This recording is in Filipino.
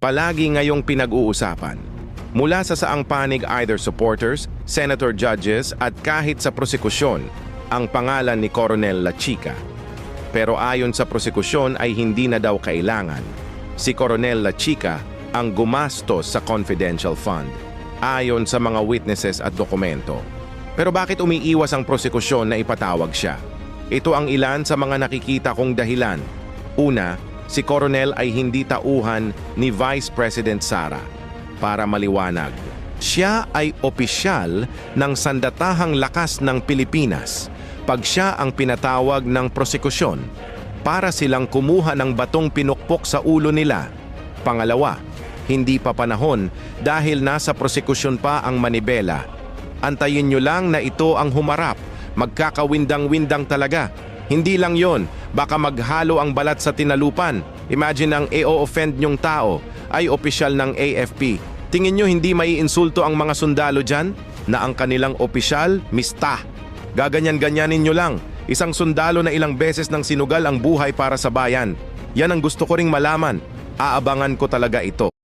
palagi ngayong pinag-uusapan. Mula sa saang panig either supporters, senator judges at kahit sa prosekusyon, ang pangalan ni Coronel Lachica. Pero ayon sa prosekusyon ay hindi na daw kailangan. Si Coronel Lachica ang gumastos sa confidential fund, ayon sa mga witnesses at dokumento. Pero bakit umiiwas ang prosekusyon na ipatawag siya? Ito ang ilan sa mga nakikita kong dahilan. Una, si Coronel ay hindi tauhan ni Vice President Sara. Para maliwanag, siya ay opisyal ng Sandatahang Lakas ng Pilipinas pag siya ang pinatawag ng prosekusyon para silang kumuha ng batong pinukpok sa ulo nila. Pangalawa, hindi pa panahon dahil nasa prosekusyon pa ang manibela. Antayin nyo lang na ito ang humarap, magkakawindang-windang talaga. Hindi lang yon, baka maghalo ang balat sa tinalupan. Imagine ang i-offend nyong tao ay opisyal ng AFP. Tingin nyo hindi maiinsulto ang mga sundalo dyan na ang kanilang opisyal, mista. Gaganyan-ganyanin nyo lang. Isang sundalo na ilang beses nang sinugal ang buhay para sa bayan. Yan ang gusto ko ring malaman. Aabangan ko talaga ito.